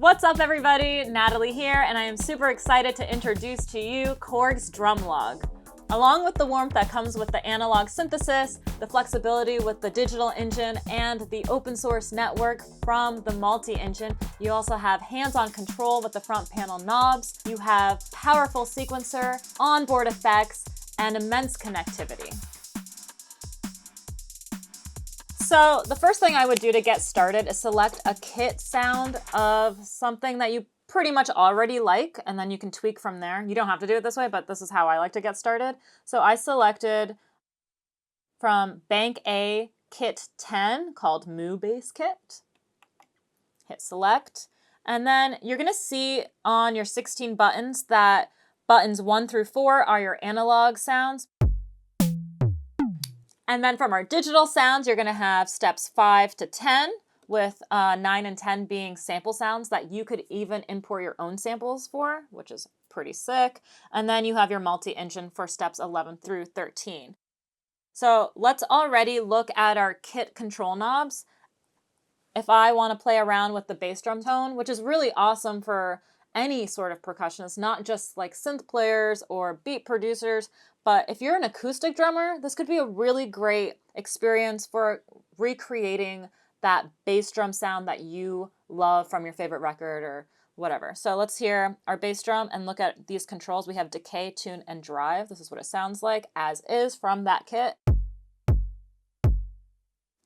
What's up everybody, Natalie here, and I am super excited to introduce to you Korg's drumlogue. Along with the warmth that comes with the analog synthesis, the flexibility with the digital engine, and the open source network from the MULTI Engine, you also have hands-on control with the front panel knobs, you have powerful sequencer, onboard effects, and immense connectivity. So the first thing I would do to get started is select a kit sound of something that you pretty much already like, and then you can tweak from there. You don't have to do it this way, but this is how I like to get started. So I selected from Bank A Kit 10 called Mu Bass Kit. Hit select. And then you're gonna see on your 16 buttons that buttons 1 through 4 are your analog sounds. And then from our digital sounds, you're gonna have steps 5 to 10, with 9 and 10 being sample sounds that you could even import your own samples for, which is pretty sick. And then you have your MULTI Engine for steps 11 through 13. So let's already look at our kit control knobs. If I wanna play around with the bass drum tone, which is really awesome for any sort of percussionist, not just like synth players or beat producers, but if you're an acoustic drummer, this could be a really great experience for recreating that bass drum sound that you love from your favorite record or whatever. So let's hear our bass drum and look at these controls. We have decay, tune, and drive. This is what it sounds like as is from that kit.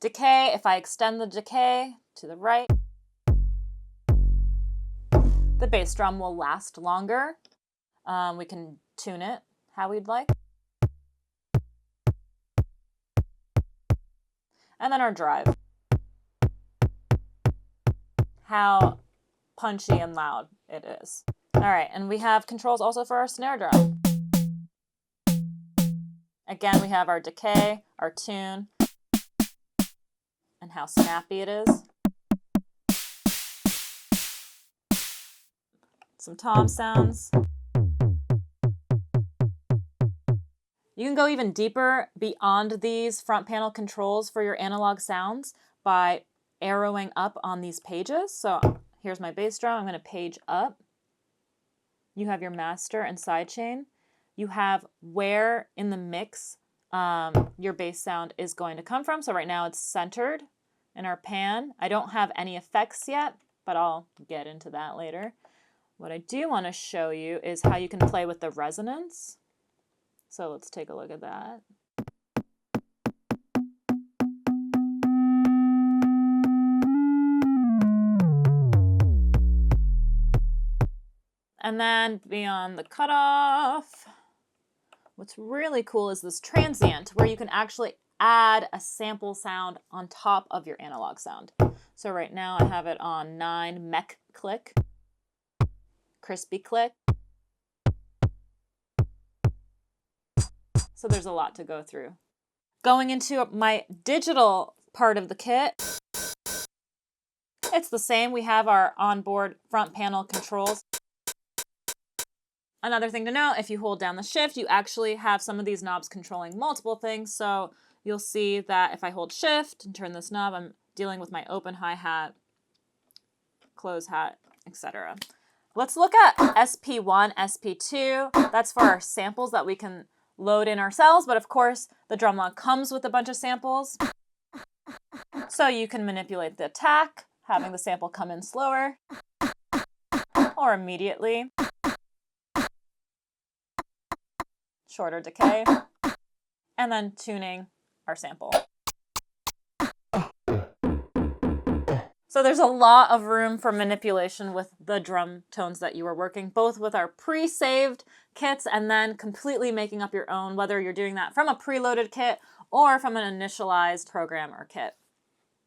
Decay, if I extend the decay to the right, the bass drum will last longer. We can tune it how we'd like. And then our drive. How punchy and loud it is. All right, and we have controls also for our snare drum. Again, we have our decay, our tune, and how snappy it is. Some tom sounds. You can go even deeper beyond these front panel controls for your analog sounds by arrowing up on these pages. So here's my bass drum. I'm going to page up. You have your master and sidechain. You have where in the mix your bass sound is going to come from. So right now it's centered in our pan. I don't have any effects yet, but I'll get into that later. What I do want to show you is how you can play with the resonance. So let's take a look at that. And then beyond the cutoff, what's really cool is this transient, where you can actually add a sample sound on top of your analog sound. So right now I have it on 9 mech click, crispy click. So there's a lot to go through. Going into my digital part of the kit, it's the same. We have our onboard front panel controls. Another thing to note, if you hold down the shift, you actually have some of these knobs controlling multiple things. So you'll see that if I hold shift and turn this knob, I'm dealing with my open hi-hat, close hat, etc. Let's look at SP1, SP2. That's for our samples that we can load in ourselves, but of course the drumlogue comes with a bunch of samples. So you can manipulate the attack, having the sample come in slower or immediately. Shorter decay, and then tuning our sample. So there's a lot of room for manipulation with the drum tones that you are working, both with our pre-saved kits and then completely making up your own, whether you're doing that from a preloaded kit or from an initialized program or kit.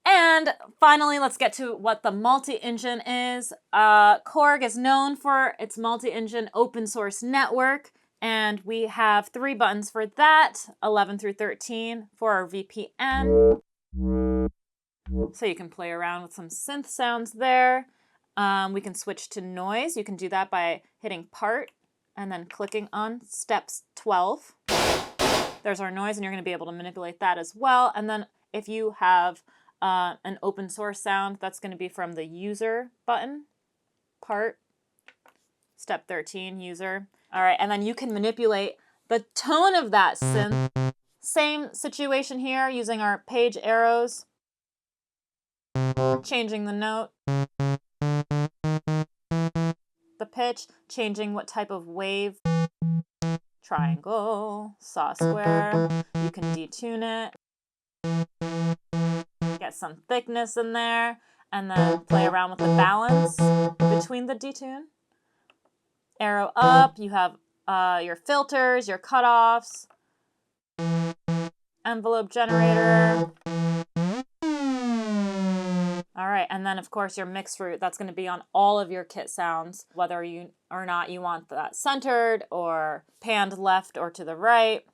And finally, let's get to what the MULTI Engine is. Korg is known for its MULTI Engine open source network, and we have 3 buttons for that, 11 through 13 for our VPN. So you can play around with some synth sounds there. We can switch to noise. You can do that by hitting part and then clicking on steps 12. There's our noise, and you're going to be able to manipulate that as well. And then if you have an open source sound, that's going to be from the user button. part. Step 13, user. All right, and then you can manipulate the tone of that synth. Same situation here, using our page arrows. Changing the note. The pitch, changing what type of wave. Triangle, saw square. You can detune it. Get some thickness in there, and then play around with the balance between the detune. Arrow up, you have your filters, your cutoffs, envelope generator. All right, and then of course your mix root, that's going to be on all of your kit sounds, whether you or not you want that centered or panned left or to the right.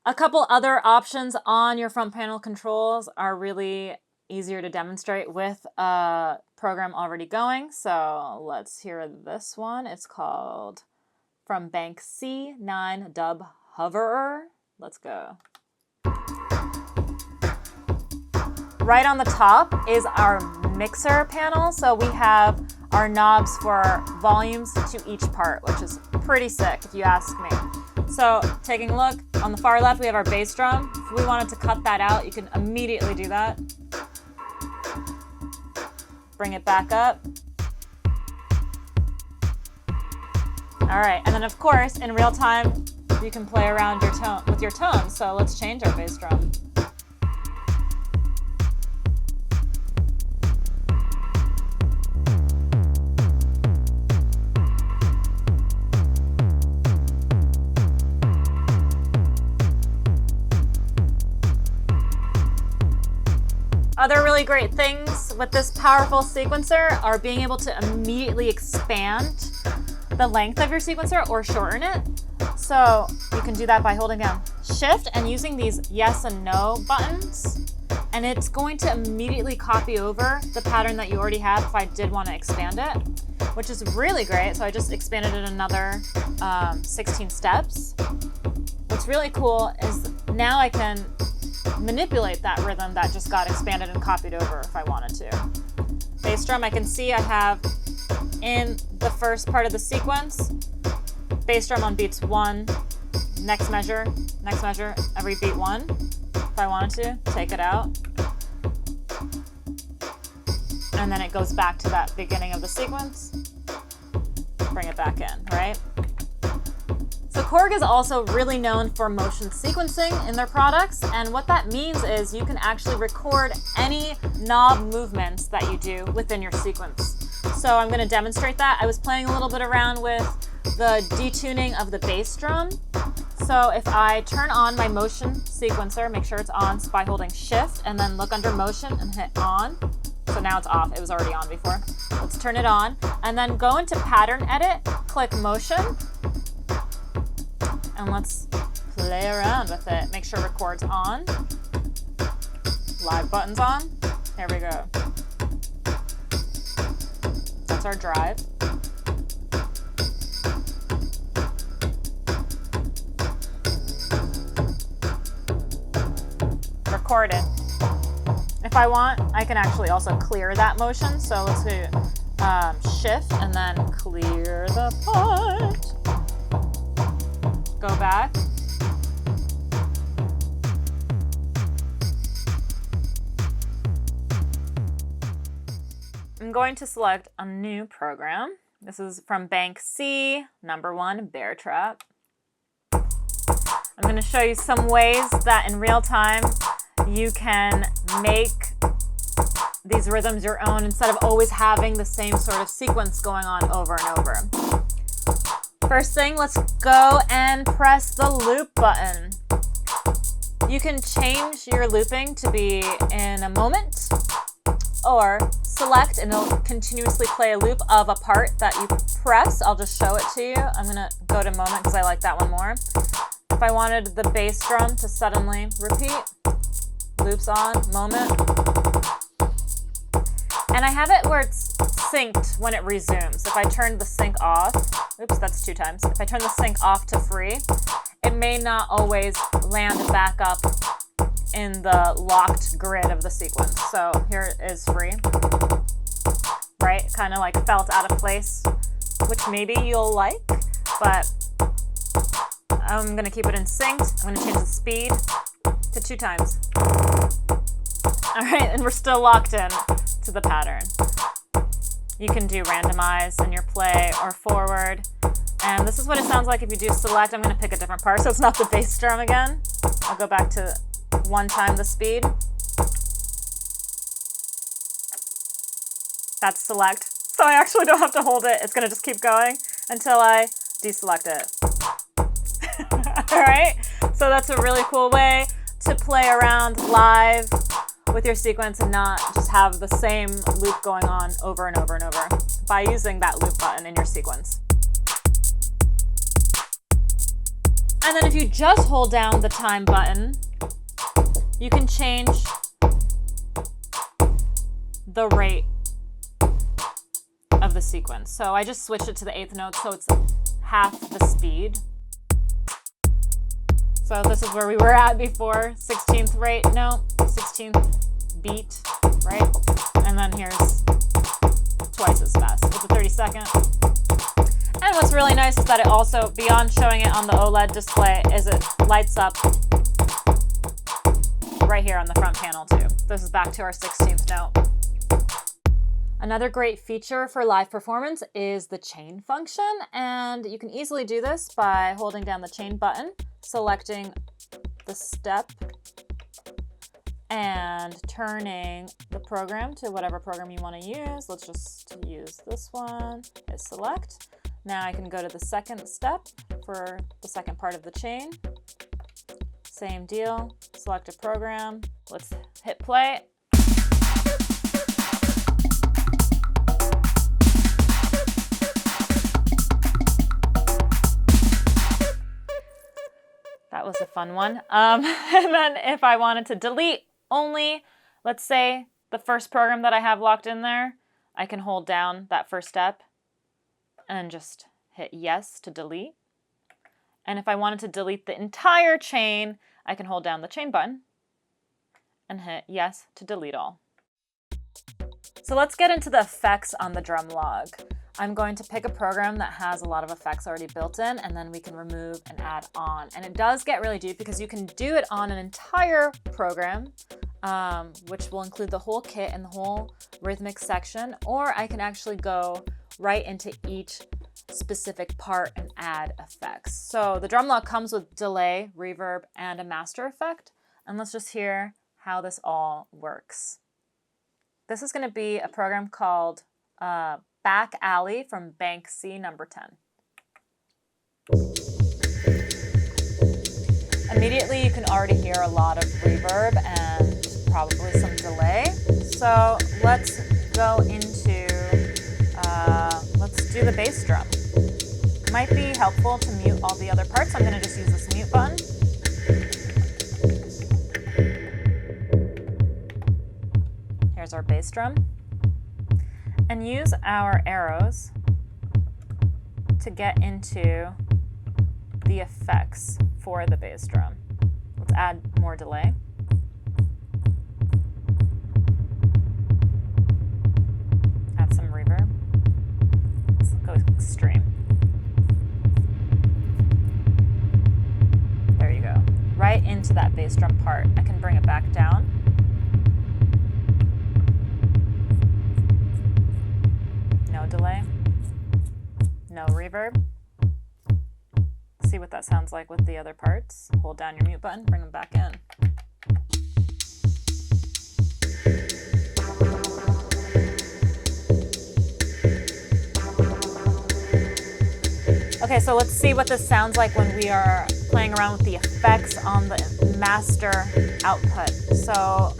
A couple other options on your front panel controls are really easier to demonstrate with a program already going. So let's hear this one. It's called From Bank C9 Dub Hoverer. Let's go. Right on the top is our mixer panel. So we have our knobs for volumes to each part, which is pretty sick if you ask me. So taking a look, on the far left we have our bass drum. If we wanted to cut that out, you can immediately do that. Bring it back up. All right, and then of course, in real time, you can play around with your tone. So let's change our bass drum. Other really great things with this powerful sequencer are being able to immediately expand the length of your sequencer or shorten it. So you can do that by holding down Shift and using these yes and no buttons. And it's going to immediately copy over the pattern that you already have if I did want to expand it, which is really great. So I just expanded it another 16 steps. What's really cool is now I can manipulate that rhythm that just got expanded and copied over if I wanted to. Bass drum, I can see I have in the first part of the sequence, bass drum on beats 1, next measure, every beat 1. If I wanted to, take it out. And then it goes back to that beginning of the sequence. Bring it back in, right? So Korg is also really known for motion sequencing in their products, and what that means is you can actually record any knob movements that you do within your sequence. So I'm going to demonstrate that. I was playing a little bit around with the detuning of the bass drum. So if I turn on my motion sequencer, make sure it's on by holding Shift and then look under motion and hit on. So now it's off, it was already on before. Let's turn it on and then go into pattern edit, click motion, and let's play around with it. Make sure record's on. Live button's on. There we go. That's our drive. Record it. If I want, I can actually also clear that motion. So let's do Shift and then clear the part. Go back. I'm going to select a new program. This is from Bank C, number 1, Bear Trap. I'm going to show you some ways that in real time you can make these rhythms your own instead of always having the same sort of sequence going on over and over. First thing, let's go and press the loop button. You can change your looping to be in a moment, or select and it'll continuously play a loop of a part that you press. I'll just show it to you. I'm gonna go to moment because I like that one more. If I wanted the bass drum to suddenly repeat, loops on, moment. And I have it where it's synced when it resumes. If I turn the sync off, oops, that's 2 times. If I turn the sync off to free, it may not always land back up in the locked grid of the sequence. So here is free. right? Kind of like felt out of place, which maybe you'll like, but I'm gonna keep it in synced. I'm gonna change the speed to 2 times. All right, and we're still locked in to the pattern. You can do randomize in your play or forward. And this is what it sounds like if you do select. I'm gonna pick a different part so it's not the bass drum again. I'll go back to 1 time the speed. That's select. So I actually don't have to hold it. It's gonna just keep going until I deselect it. All right, so that's a really cool way to play around live with your sequence and not just have the same loop going on over and over and over by using that loop button in your sequence. And then if you just hold down the time button, you can change the rate of the sequence. So I just switched it to the 8th note so it's half the speed. So this is where we were at before, 16th rate note, 16th beat, right? And then here's twice as fast with the 32nd. And what's really nice is that it also, beyond showing it on the OLED display, is it lights up right here on the front panel too. This is back to our 16th note. Another great feature for live performance is the chain function, and you can easily do this by holding down the chain button, selecting the step, and turning the program to whatever program you want to use. Let's just use this one, hit select. Now I can go to the second step for the second part of the chain. Same deal, select a program. Let's hit play. That was a fun one. And then if I wanted to delete only, let's say, the first program that I have locked in there, I can hold down that first step and just hit yes to delete. And if I wanted to delete the entire chain, I can hold down the chain button and hit yes to delete all. So let's get into the effects on the drum log. I'm going to pick a program that has a lot of effects already built in, and then we can remove and add on. And it does get really deep because you can do it on an entire program, which will include the whole kit and the whole rhythmic section, or I can actually go right into each specific part and add effects. So the drum log comes with delay, reverb, and a master effect. And let's just hear how this all works. This is going to be a program called Back Alley from Bank C number 10. Immediately you can already hear a lot of reverb and probably some delay. So let's go into, let's do the bass drum. It might be helpful to mute all the other parts. I'm going to just use this mute button. Here's our bass drum. And use our arrows to get into the effects for the bass drum. Let's add more delay. Add some reverb. Let's go extreme. There you go. Right into that bass drum part. I can bring it back down. No delay, no reverb. See what that sounds like with the other parts. Hold down your mute button, bring them back in. Okay, so let's see what this sounds like when we are playing around with the effects on the master output. So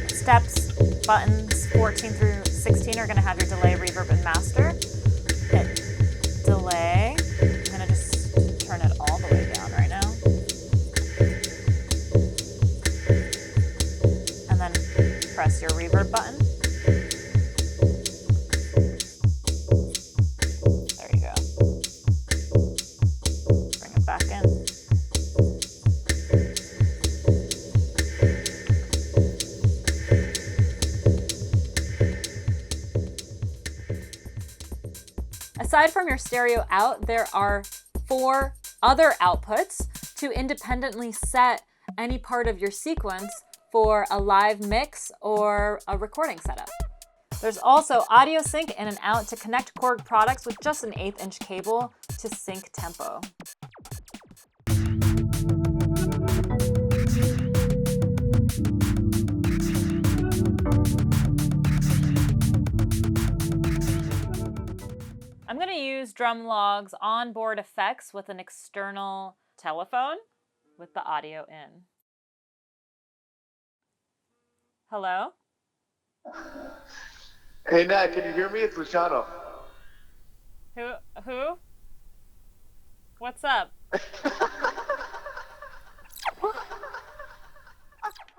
steps, buttons 14 through 16 are going to have your delay, reverb, and master. Hit delay. I'm going to just turn it all the way down right now. And then press your reverb button. There you go. Bring it back in. Aside from your stereo out, there are 4 other outputs to independently set any part of your sequence for a live mix or a recording setup. There's also audio sync in and out to connect Korg products with just an 1/8" cable to sync tempo. I'm going to use drumlogue's onboard effects with an external telephone with the audio in. Hello? Hey Nat, can you hear me? It's Luciano. Who? What's up?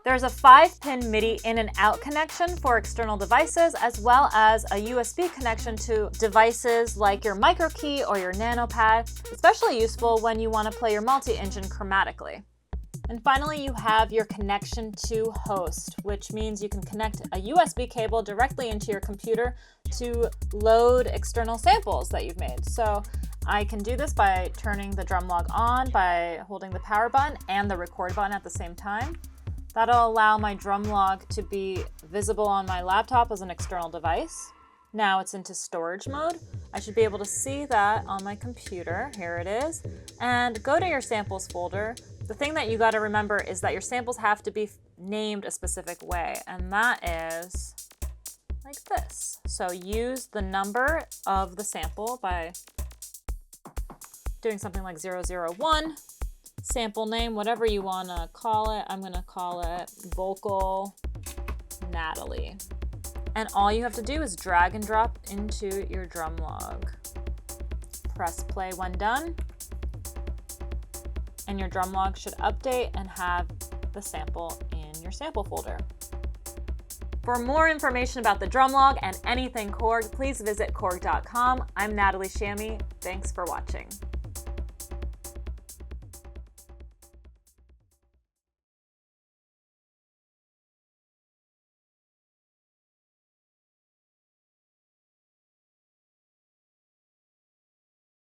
There's a 5-pin MIDI in and out connection for external devices, as well as a USB connection to devices like your micro key or your nano pad, especially useful when you want to play your multi-engine chromatically. And finally, you have your connection to host, which means you can connect a USB cable directly into your computer to load external samples that you've made. So I can do this by turning the drumlogue on by holding the power button and the record button at the same time. That'll allow my drumlogue to be visible on my laptop as an external device. Now it's into storage mode. I should be able to see that on my computer. Here it is. And go to your samples folder. The thing that you got to remember is that your samples have to be named a specific way, and that is like this. So use the number of the sample by doing something like 001. Sample name, whatever you want to call it. I'm going to call it Vocal Natalie. And all you have to do is drag and drop into your drumlogue. Press play when done. And your drumlogue should update and have the sample in your sample folder. For more information about the drumlogue and anything Korg, please visit korg.com. I'm Natalie Chami. Thanks for watching.